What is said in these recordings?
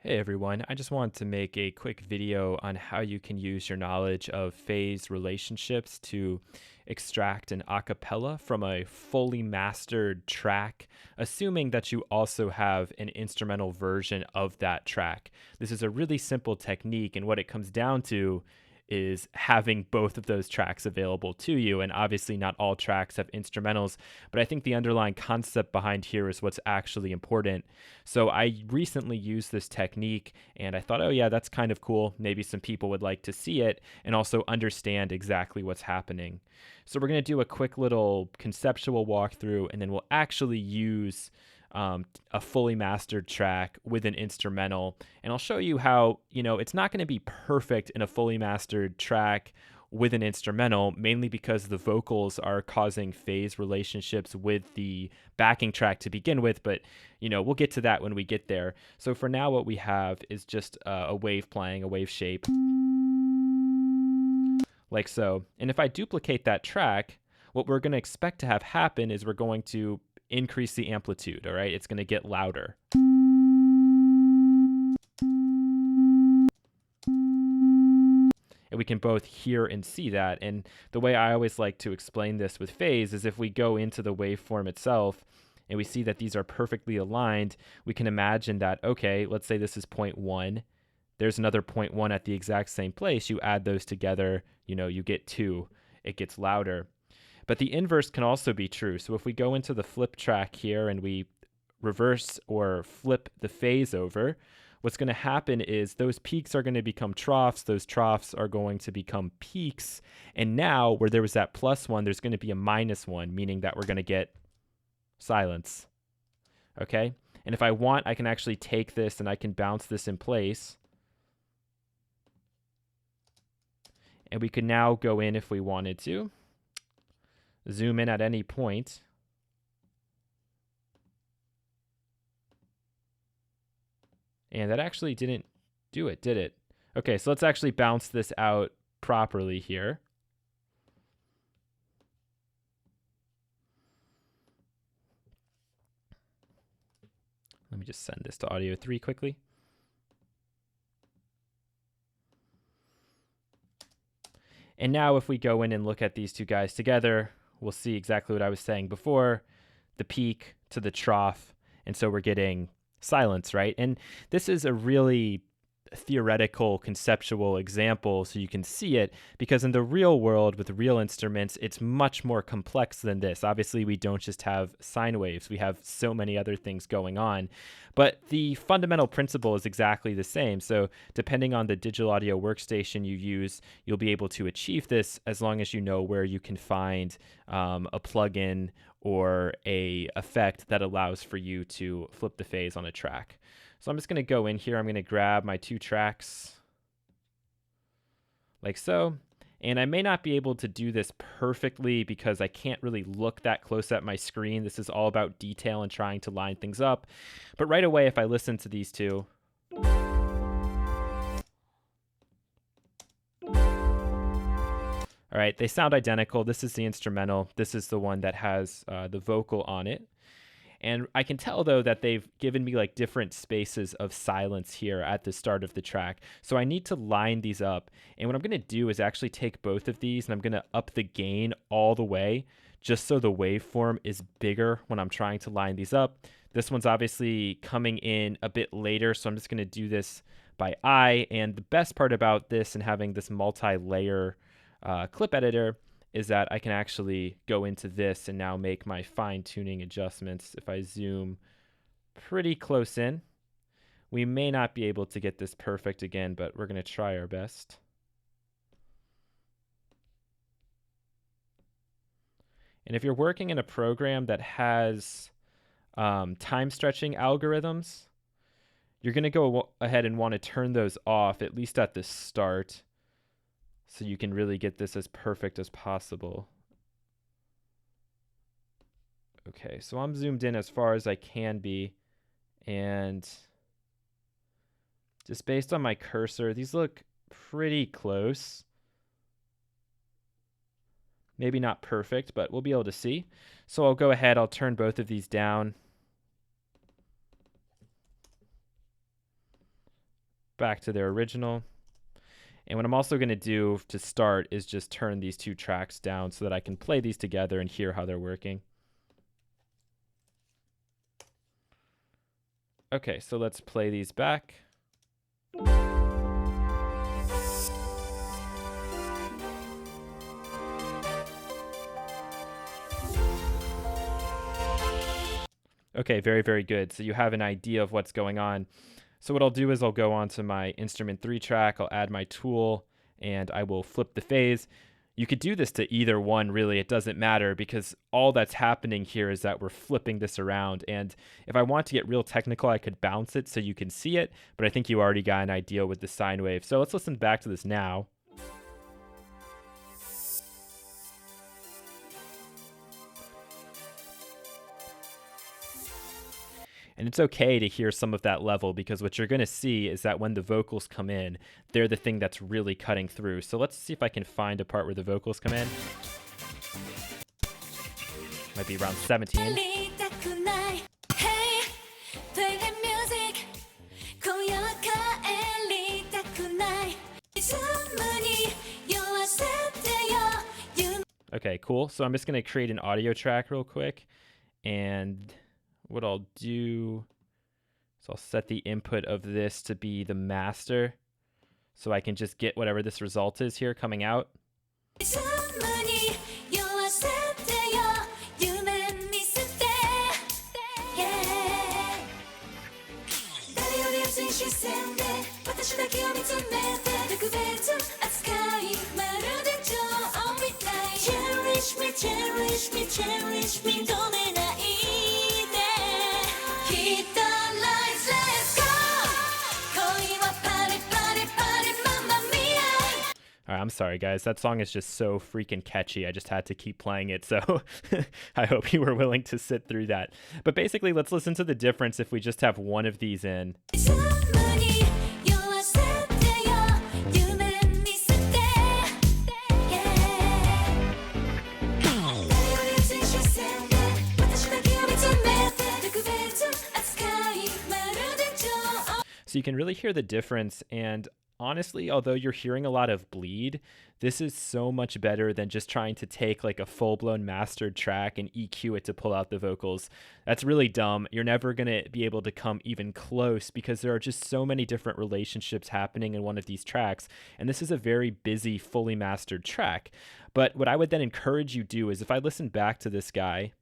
Hey everyone, I just wanted to make a quick video on how you can use your knowledge of phase relationships to extract an acapella from a fully mastered track, assuming that you also have an instrumental version of that track. This is a really simple technique, and what it comes down to is having both of those tracks available to you. And obviously, not all tracks have instrumentals, but I think the underlying concept behind here is what's actually important. So I recently used this technique and I thought, oh, yeah, that's kind of cool. Maybe some people would like to see it and also understand exactly what's happening. So we're going to do a quick little conceptual walkthrough and then we'll actually use a fully mastered track with an instrumental. And I'll show you how, it's not going to be perfect in a fully mastered track with an instrumental, mainly because the vocals are causing phase relationships with the backing track to begin with. But, we'll get to that when we get there. So for now, what we have is just a wave playing, a wave shape, like so. And if I duplicate that track, what we're going to expect to have happen is we're going to increase the amplitude, all right? It's going to get louder. And we can both hear and see that. And the way I always like to explain this with phase is if we go into the waveform itself and we see that these are perfectly aligned, we can imagine that, okay, let's say this is 0.1. There's another 0.1 at the exact same place. You add those together, you get 2. It gets louder. But the inverse can also be true. So if we go into the flip track here and we reverse or flip the phase over, what's going to happen is those peaks are going to become troughs. Those troughs are going to become peaks. And now where there was that +1, there's going to be a -1, meaning that we're going to get silence. Okay? And if I want, I can actually take this and I can bounce this in place. And we could now go in if we wanted to. Zoom in at any point. And that actually didn't do it, did it? Okay, so let's actually bounce this out properly here. Let me just send this to audio 3 quickly. And now if we go in and look at these two guys together, we'll see exactly what I was saying before, the peak to the trough. And so we're getting silence, right? And this is a really theoretical, conceptual example so you can see it, because in the real world with real instruments, it's much more complex than this. Obviously, we don't just have sine waves. We have so many other things going on. But the fundamental principle is exactly the same. So depending on the digital audio workstation you use, you'll be able to achieve this as long as you know where you can find a plugin or a effect that allows for you to flip the phase on a track. So I'm just going to go in here. I'm going to grab my 2 tracks like so. And I may not be able to do this perfectly because I can't really look that close at my screen. This is all about detail and trying to line things up. But right away, if I listen to these two, all right, they sound identical. This is the instrumental. This is the one that has the vocal on it. And I can tell, though, that they've given me like different spaces of silence here at the start of the track. So I need to line these up. And what I'm going to do is actually take both of these and I'm going to up the gain all the way just so the waveform is bigger when I'm trying to line these up. This one's obviously coming in a bit later, so I'm just going to do this by eye. And the best part about this and having this multi-layer clip editor is that I can actually go into this and now make my fine-tuning adjustments. If I zoom pretty close in, we may not be able to get this perfect again, but we're going to try our best. And if you're working in a program that has time stretching algorithms, you're going to go ahead and want to turn those off, at least at the start, so you can really get this as perfect as possible. Okay, so I'm zoomed in as far as I can be, and just based on my cursor, these look pretty close. Maybe not perfect, but we'll be able to see. So I'll go ahead, I'll turn both of these down. back to their original. And what I'm also going to do to start is just turn these two tracks down so that I can play these together and hear how they're working. Okay, so let's play these back. Okay, very, very good. So you have an idea of what's going on. So what I'll do is I'll go on to my instrument 3 track, I'll add my tool, and I will flip the phase. You could do this to either one, really. It doesn't matter because all that's happening here is that we're flipping this around. And if I want to get real technical, I could bounce it so you can see it, but I think you already got an idea with the sine wave. So let's listen back to this now. And it's okay to hear some of that level because what you're going to see is that when the vocals come in, they're the thing that's really cutting through. So let's see if I can find a part where the vocals come in. Might be around 17. Okay, cool. So I'm just going to create an audio track real quick. And what I'll do is I'll set the input of this to be the master so I can just get whatever this result is here coming out. Cherish me, cherish me, don't let I'm sorry, guys. That song is just so freaking catchy. I just had to keep playing it, so I hope you were willing to sit through that. But basically, let's listen to the difference if we just have one of these in. So you can really hear the difference, and honestly, although you're hearing a lot of bleed, this is so much better than just trying to take like a full-blown mastered track and EQ it to pull out the vocals. That's really dumb. You're never going to be able to come even close because there are just so many different relationships happening in one of these tracks, and this is a very busy, fully mastered track. But what I would then encourage you do is if I listen back to this guy,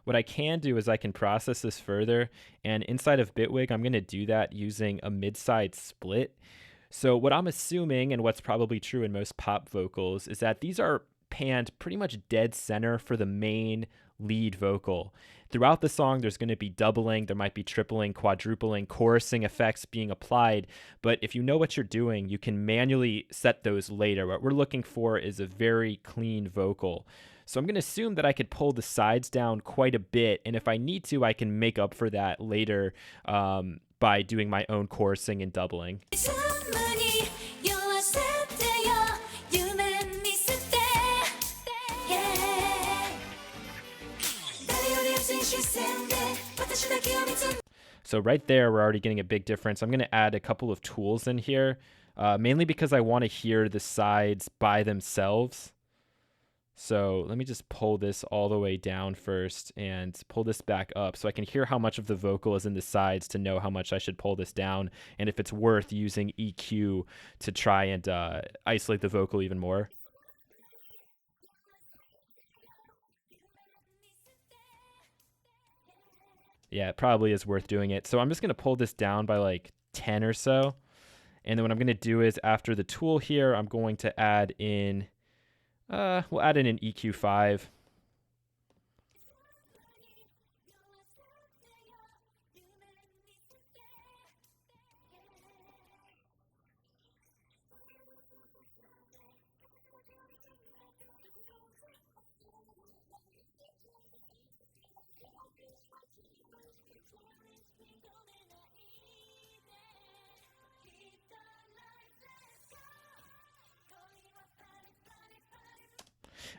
what I can do is I can process this further, and inside of Bitwig, I'm going to do that using a mid-side split. So what I'm assuming, and what's probably true in most pop vocals, is that these are panned pretty much dead center for the main lead vocal. Throughout the song, there's going to be doubling, there might be tripling, quadrupling, chorusing effects being applied, but if you know what you're doing, you can manually set those later. What we're looking for is a very clean vocal. So I'm going to assume that I could pull the sides down quite a bit, and if I need to, I can make up for that later by doing my own chorusing and doubling. So right there, we're already getting a big difference. I'm going to add a couple of tools in here, mainly because I want to hear the sides by themselves. So let me just pull this all the way down first and pull this back up so I can hear how much of the vocal is in the sides to know how much I should pull this down and if it's worth using EQ to try and isolate the vocal even more. Yeah, it probably is worth doing it. So I'm just going to pull this down by like 10 or so. And then what I'm going to do is after the tool here, I'm going to add in... we'll add in an EQ5.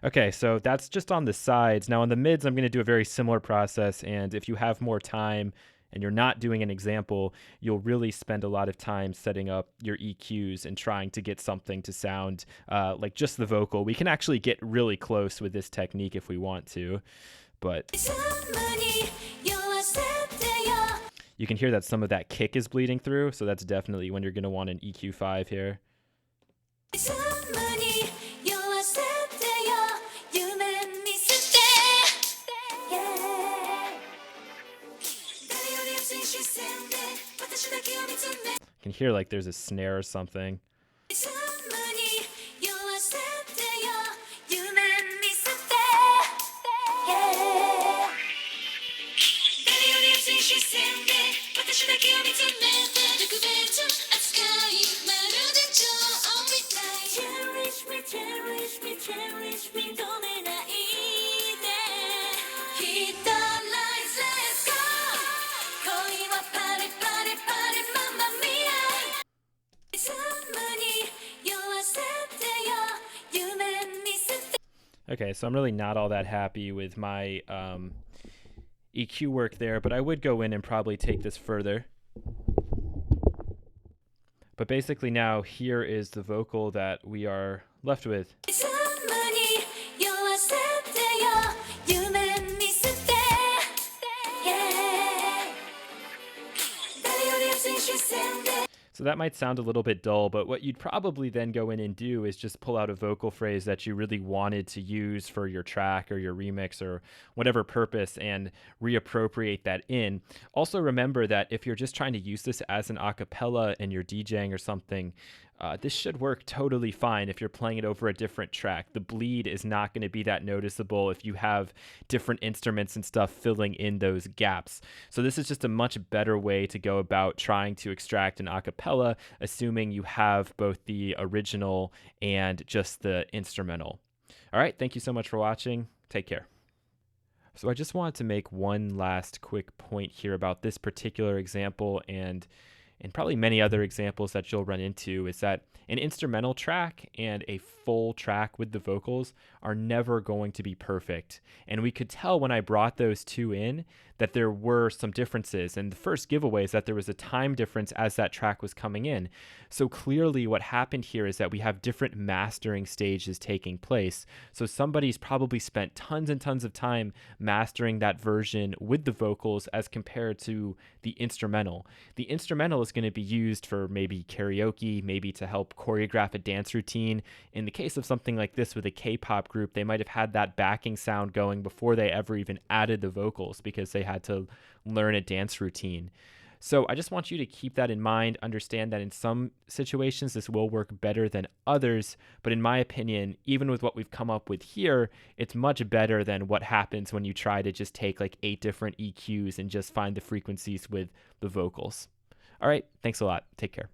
Okay, so that's just on the sides. Now on the mids, I'm going to do a very similar process. And if you have more time and you're not doing an example, you'll really spend a lot of time setting up your EQs and trying to get something to sound like just the vocal. We can actually get really close with this technique if we want to, but you can hear that some of that kick is bleeding through. So that's definitely when you're going to want an EQ5 here. You can hear like there's a snare or something. Okay, so I'm really not all that happy with my EQ work there, but I would go in and probably take this further. But basically now here is the vocal that we are left with. So that might sound a little bit dull, but what you'd probably then go in and do is just pull out a vocal phrase that you really wanted to use for your track or your remix or whatever purpose and reappropriate that in. Also remember that if you're just trying to use this as an acapella and you're DJing or something, this should work totally fine if you're playing it over a different track. The bleed is not going to be that noticeable if you have different instruments and stuff filling in those gaps. So this is just a much better way to go about trying to extract an acapella, assuming you have both the original and just the instrumental. All right, thank you so much for watching. Take care. So I just wanted to make one last quick point here about this particular example and probably many other examples that you'll run into, is that an instrumental track and a full track with the vocals are never going to be perfect. And we could tell when I brought those two in that there were some differences. And the first giveaway is that there was a time difference as that track was coming in. So clearly what happened here is that we have different mastering stages taking place. So somebody's probably spent tons and tons of time mastering that version with the vocals as compared to the instrumental. The instrumental is going to be used for maybe karaoke, maybe to help choreograph a dance routine. In the case of something like this with a K-pop group, they might have had that backing sound going before they ever even added the vocals because they had to learn a dance routine. So I just want you to keep that in mind, understand that in some situations this will work better than others, but in my opinion, even with what we've come up with here, it's much better than what happens when you try to just take like 8 different EQs and just find the frequencies with the vocals. All right, thanks a lot. Take care.